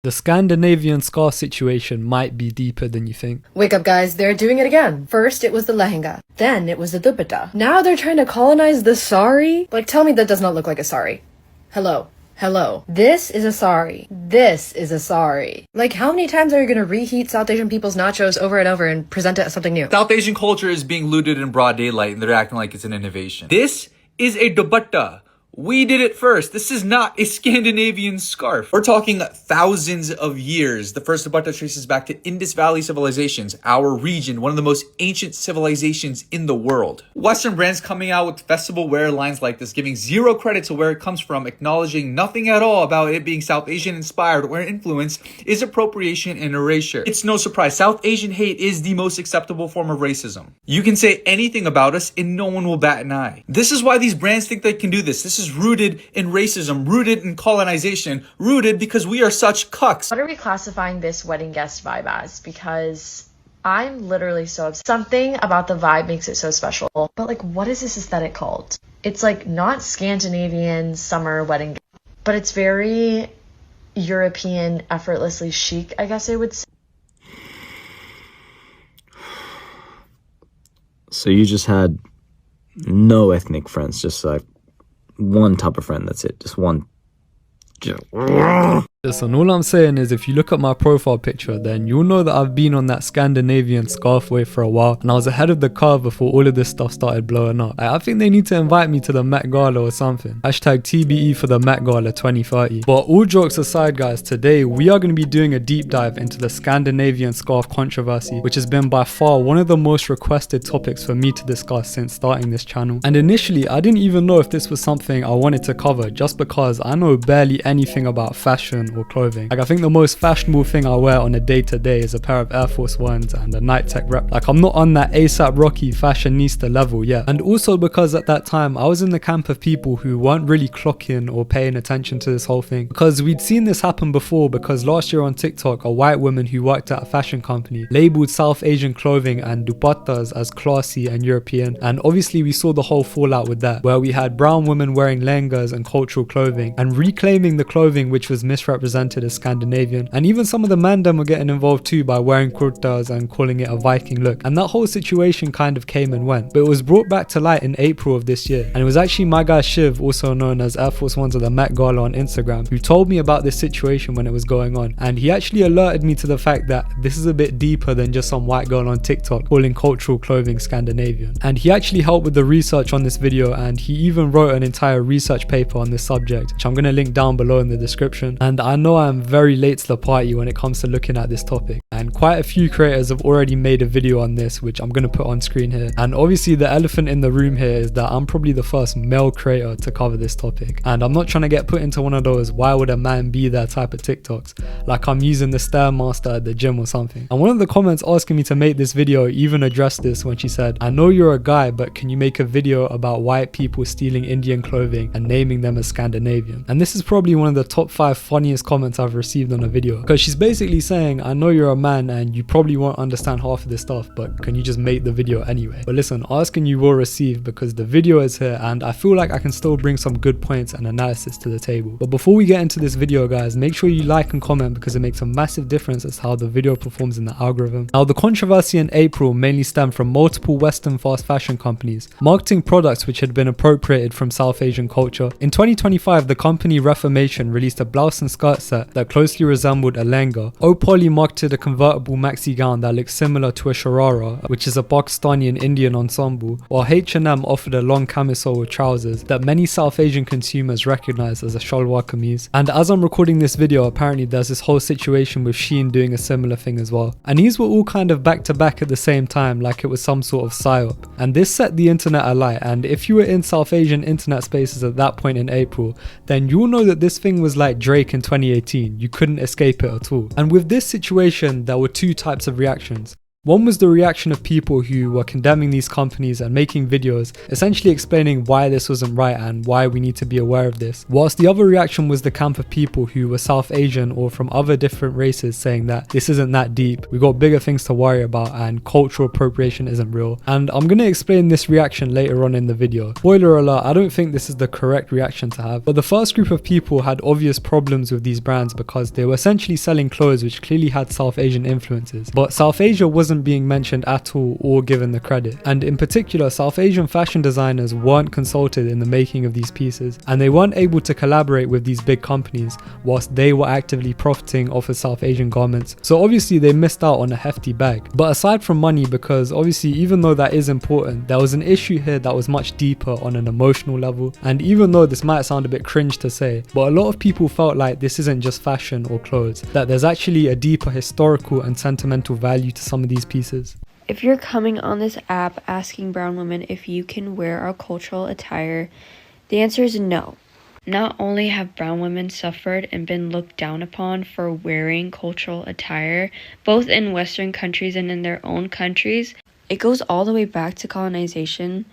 The Scandinavian scarf situation might be deeper than you think. Wake up guys, they're doing it again. First it was the lehenga, then it was the dupatta. Now they're trying to colonize the sari? Like, tell me that does not look like a sari. Hello. This is a sari. This is a sari. Like, how many times are you gonna reheat South Asian people's nachos over and over and present it as something new? South Asian culture is being looted in broad daylight and they're acting like it's an innovation. This is a dupatta. We did it first. This is not a Scandinavian scarf. We're talking thousands of years. The first dupatta traces back to Indus Valley civilizations, our region, one of the most ancient civilizations in the world. Western brands coming out with festival wear lines like this, giving zero credit to where it comes from, acknowledging nothing at all about it being South Asian inspired or influenced, is appropriation and erasure. It's no surprise. South Asian hate is the most acceptable form of racism. You can say anything about us and no one will bat an eye. This is why these brands think they can do this. This is rooted in racism, rooted in colonization, rooted because we are such cucks. What are we classifying this wedding guest vibe as? Because I'm literally so obsessed. Something about the vibe makes it so special. But like, what is this aesthetic called? It's like not Scandinavian summer wedding, but it's very European, effortlessly chic, I guess I would say. So you just had no ethnic friends, just like one type of friend, that's it, just one. Listen, all I'm saying is if you look at my profile picture, then you'll know that I've been on that Scandinavian scarf wave for a while and I was ahead of the curve before all of this stuff started blowing up. I think they need to invite me to the Met Gala or something. Hashtag TBE for the Met Gala 2030. But all jokes aside guys, today we are going to be doing a deep dive into the Scandinavian scarf controversy, which has been by far one of the most requested topics for me to discuss since starting this channel. And initially I didn't even know if this was something I wanted to cover just because I know barely anything about fashion or clothing. Like, I think the most fashionable thing I wear on a day-to-day is a pair of Air Force Ones and a Night Tech rep. Like, I'm not on that ASAP Rocky fashionista level yet. And also because at that time I was in the camp of people who weren't really clocking or paying attention to this whole thing, because we'd seen this happen before. Because last year on TikTok, a white woman who worked at a fashion company labeled South Asian clothing and dupattas as classy and European, and obviously we saw the whole fallout with that, where we had brown women wearing lehengas and cultural clothing and reclaiming the clothing which was misrepresented as Scandinavian, and even some of the mandem were getting involved too by wearing kurtas and calling it a Viking look. And that whole situation kind of came and went, but it was brought back to light in April of this year, and it was actually my guy Shiv, also known as Air Force Ones of the Met Gala on Instagram, who told me about this situation when it was going on. And he actually alerted me to the fact that this is a bit deeper than just some white girl on TikTok calling cultural clothing Scandinavian. And he actually helped with the research on this video, and he even wrote an entire research paper on this subject, which I'm going to link down below in the description. And I know I'm very late to the party when it comes to looking at this topic, and quite a few creators have already made a video on this, which I'm going to put on screen here. And obviously the elephant in the room here is that I'm probably the first male creator to cover this topic, and I'm not trying to get put into one of those why would a man be there type of TikToks, like I'm using the Stairmaster at the gym or something. And one of the comments asking me to make this video even addressed this when she said, "I know you're a guy, but can you make a video about white people stealing Indian clothing and naming them as Scandinavian?" And this is probably one of the top 5 funniest comments I've received on a video, because she's basically saying, I know you're a man and you probably won't understand half of this stuff, but can you just make the video anyway? But listen, asking you will receive, because the video is here and I feel like I can still bring some good points and analysis to the table. But before we get into this video guys, make sure you like and comment, because it makes a massive difference as to how the video performs in the algorithm. Now, the controversy in April mainly stemmed from multiple Western fast fashion companies marketing products which had been appropriated from South Asian culture. In 2025, the company Reformation released a blouse and skirt set that closely resembled a lehenga. Opoli marketed a convertible maxi gown that looked similar to a sharara, which is a Pakistani and Indian ensemble, while H&M offered a long camisole with trousers that many South Asian consumers recognize as a shalwar kameez. And as I'm recording this video, apparently there's this whole situation with Shein doing a similar thing as well. And these were all kind of back to back at the same time, like it was some sort of psyop. And this set the internet alight, and if you were in South Asian internet spaces at that point in April, then you'll know that this thing was like Drake in 2018. You couldn't escape it at all. And with this situation, there were two types of reactions. One was the reaction of people who were condemning these companies and making videos essentially explaining why this wasn't right and why we need to be aware of this. Whilst the other reaction was the camp of people who were South Asian or from other different races saying that this isn't that deep, we got bigger things to worry about and cultural appropriation isn't real. And I'm going to explain this reaction later on in the video. Spoiler alert, I don't think this is the correct reaction to have, but the first group of people had obvious problems with these brands because they were essentially selling clothes which clearly had South Asian influences, but South Asia wasn't being mentioned at all or given the credit. And in particular, South Asian fashion designers weren't consulted in the making of these pieces, and they weren't able to collaborate with these big companies whilst they were actively profiting off of South Asian garments. So obviously they missed out on a hefty bag. But aside from money, because obviously even though that is important, there was an issue here that was much deeper on an emotional level. And even though this might sound a bit cringe to say, but a lot of people felt like this isn't just fashion or clothes, that there's actually a deeper historical and sentimental value to some of these pieces. If you're coming on this app asking brown women if you can wear our cultural attire, the answer is no. Not only have brown women suffered and been looked down upon for wearing cultural attire, both in Western countries and in their own countries, it goes all the way back to colonization.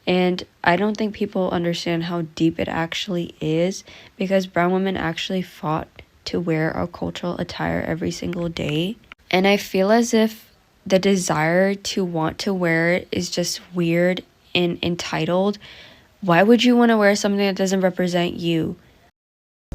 And I don't think people understand how deep it actually is, because brown women actually fought to wear our cultural attire every single day. And I feel as if the desire to want to wear it is just weird and entitled. Why would you want to wear something that doesn't represent you?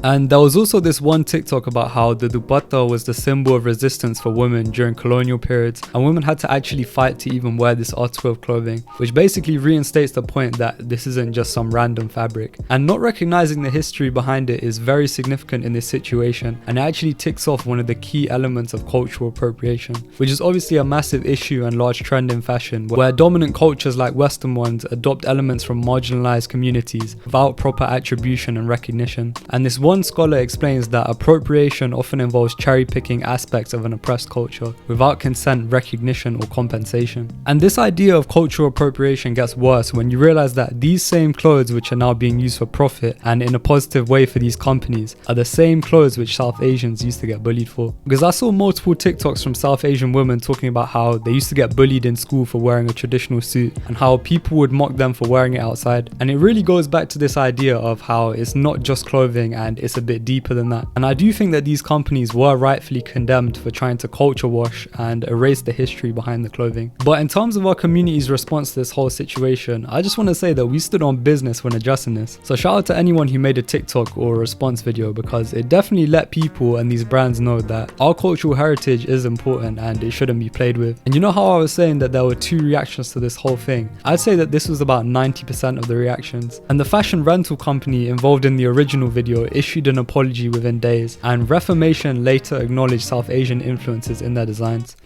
And there was also this one TikTok about how the dupatta was the symbol of resistance for women during colonial periods, and women had to actually fight to even wear this article of clothing, which basically reinstates the point that this isn't just some random fabric. And not recognizing the history behind it is very significant in this situation, and it actually ticks off one of the key elements of cultural appropriation, which is obviously a massive issue and large trend in fashion, where dominant cultures like Western ones adopt elements from marginalized communities without proper attribution and recognition. And this one scholar explains that appropriation often involves cherry-picking aspects of an oppressed culture without consent, recognition, or compensation. And this idea of cultural appropriation gets worse when you realize that these same clothes which are now being used for profit and in a positive way for these companies are the same clothes which South Asians used to get bullied for. Because I saw multiple TikToks from South Asian women talking about how they used to get bullied in school for wearing a traditional suit and how people would mock them for wearing it outside. And it really goes back to this idea of how it's not just clothing and it's a bit deeper than that. And I do think that these companies were rightfully condemned for trying to culture wash and erase the history behind the clothing. But in terms of our community's response to this whole situation, I just want to say that we stood on business when addressing this. So shout out to anyone who made a TikTok or a response video, because it definitely let people and these brands know that our cultural heritage is important and it shouldn't be played with. And you know how I was saying that there were two reactions to this whole thing? I'd say that this was about 90% of the reactions. And the fashion rental company involved in the original video issued an apology within days, and Reformation later acknowledged South Asian influences in their designs.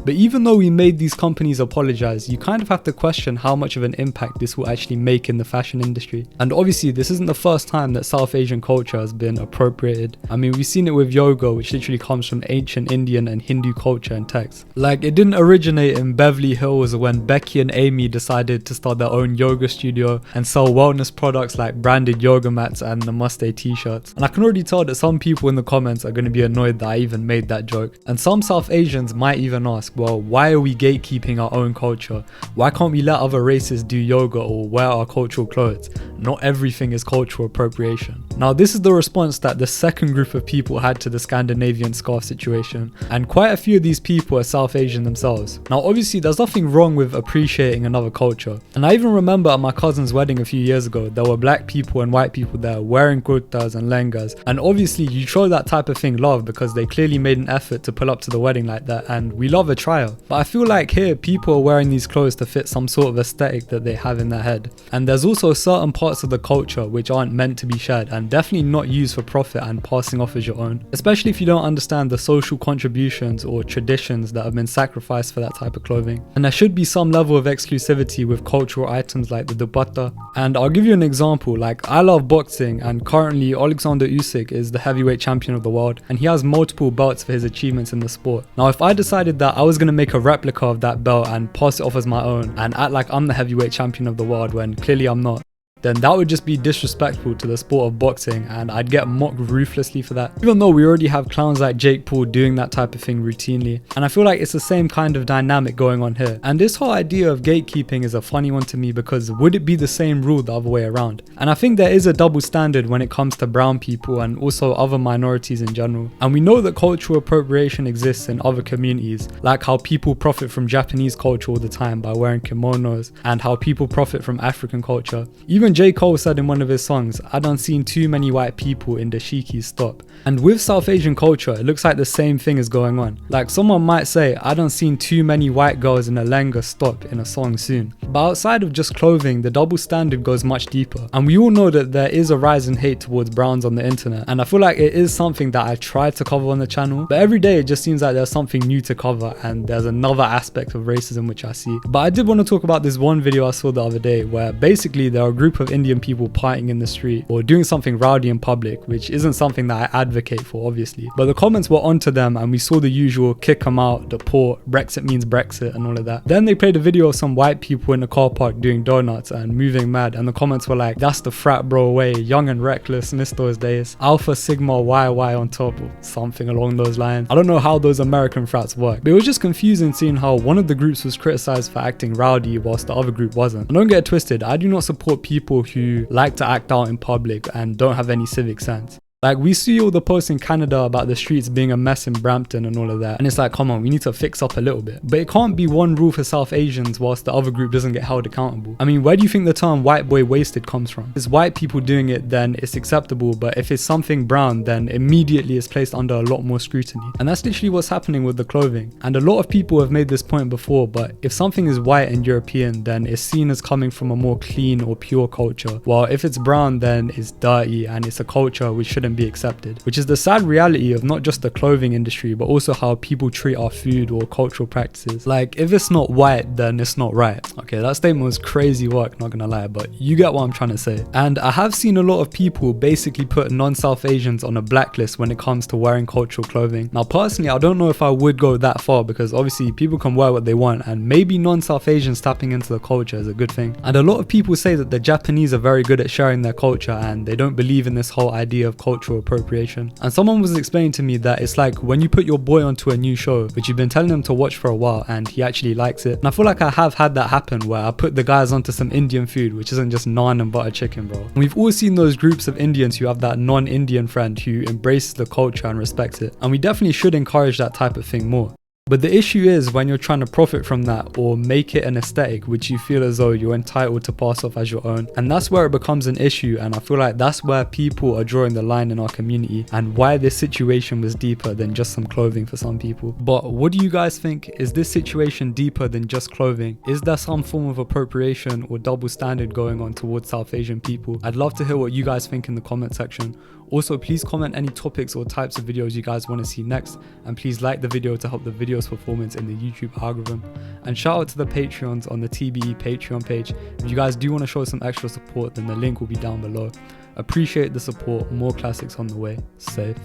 But even though we made these companies apologize, you kind of have to question how much of an impact this will actually make in the fashion industry. And obviously this isn't the first time that South Asian culture has been appropriated. I mean, we've seen it with yoga, which literally comes from ancient Indian and Hindu culture and texts. Like, it didn't originate in Beverly Hills when Becky and Amy decided to start their own yoga studio and sell wellness products like branded yoga mats and namaste t-shirts. And I can already tell that some people in the comments are going to be annoyed that I even made that joke. And some South Asians might even ask, well, why are we gatekeeping our own culture? Why can't we let other races do yoga or wear our cultural clothes? Not everything is cultural appropriation. Now, this is the response that the second group of people had to the Scandinavian scarf situation, and quite a few of these people are South Asian themselves. Now, obviously, there's nothing wrong with appreciating another culture, and I even remember at my cousin's wedding a few years ago, there were black people and white people there wearing kurtas and lengas, and obviously you show that type of thing love because they clearly made an effort to pull up to the wedding like that, and we love a trial. But I feel like here, people are wearing these clothes to fit some sort of aesthetic that they have in their head, and there's also certain parts of the culture which aren't meant to be shared and definitely not used for profit and passing off as your own, especially if you don't understand the social contributions or traditions that have been sacrificed for that type of clothing. And there should be some level of exclusivity with cultural items like the dupatta. And I'll give you an example. Like, I love boxing, and currently Alexander Usyk is the heavyweight champion of the world, and he has multiple belts for his achievements in the sport. Now, if I decided that I was going to make a replica of that belt and pass it off as my own and act like I'm the heavyweight champion of the world when clearly I'm not, then that would just be disrespectful to the sport of boxing, and I'd get mocked ruthlessly for that, even though we already have clowns like Jake Paul doing that type of thing routinely. And I feel like it's the same kind of dynamic going on here. And this whole idea of gatekeeping is a funny one to me, because would it be the same rule the other way around? And I think there is a double standard when it comes to brown people and also other minorities in general. And we know that cultural appropriation exists in other communities, like how people profit from Japanese culture all the time by wearing kimonos, and how people profit from African culture. Even J. Cole said in one of his songs, "I done seen too many white people in the shikis stop." And with South Asian culture, it looks like the same thing is going on. Like someone might say, "I done seen too many white girls in a lenga stop" in a song soon. But outside of just clothing, the double standard goes much deeper. And we all know that there is a rise in hate towards browns on the internet. And I feel like it is something that I try to cover on the channel. But every day it just seems like there's something new to cover, and there's another aspect of racism which I see. But I did want to talk about this one video I saw the other day, where basically there are a group of Indian people partying in the street or doing something rowdy in public, which isn't something that I advocate for, obviously. But the comments were onto them, and we saw the usual kick them out, deport, Brexit means Brexit, and all of that. Then they played a video of some white people in the car park doing donuts and moving mad, and the comments were like, "That's the frat bro way, young and reckless, miss those days, Alpha Sigma YY on top," or something along those lines. I don't know how those American frats work, but it was just confusing seeing how one of the groups was criticized for acting rowdy whilst the other group wasn't. And don't get it twisted, I do not support people who like to act out in public and don't have any civic sense. Like, we see all the posts in Canada about the streets being a mess in Brampton and all of that, and it's like, come on, we need to fix up a little bit. But it can't be one rule for South Asians whilst the other group doesn't get held accountable. I mean, where do you think the term white boy wasted comes from? If it's white people doing it, then it's acceptable, but if it's something brown, then immediately it's placed under a lot more scrutiny. And that's literally what's happening with the clothing. And a lot of people have made this point before, but if something is white and European, then it's seen as coming from a more clean or pure culture, while if it's brown, then it's dirty and it's a culture which shouldn't be accepted, which is the sad reality of not just the clothing industry, but also how people treat our food or cultural practices. Like, if it's not white, then it's not right. Okay, that statement was crazy work, not gonna lie, but you get what I'm trying to say. And I have seen a lot of people basically put non-South Asians on a blacklist when it comes to wearing cultural clothing. Now, personally, I don't know if I would go that far, because obviously people can wear what they want, and maybe non-South Asians tapping into the culture is a good thing. And a lot of people say that the Japanese are very good at sharing their culture, and they don't believe in this whole idea of cultural appropriation. And someone was explaining to me that it's like when you put your boy onto a new show which you've been telling him to watch for a while, and he actually likes it. And I feel like I have had that happen, where I put the guys onto some Indian food which isn't just naan and butter chicken, bro. And we've all seen those groups of Indians who have that non-Indian friend who embraces the culture and respects it, and we definitely should encourage that type of thing more. But the issue is when you're trying to profit from that or make it an aesthetic which you feel as though you're entitled to pass off as your own. And that's where it becomes an issue, and I feel like that's where people are drawing the line in our community, and why this situation was deeper than just some clothing for some people. But what do you guys think? Is this situation deeper than just clothing? Is there some form of appropriation or double standard going on towards South Asian people? I'd love to hear what you guys think in the comment section. Also, please comment any topics or types of videos you guys want to see next, and please like the video to help the video's performance in the YouTube algorithm. And shout out to the Patreons on the TBE Patreon page. If you guys do want to show some extra support, then the link will be down below. Appreciate the support, more classics on the way. Safe.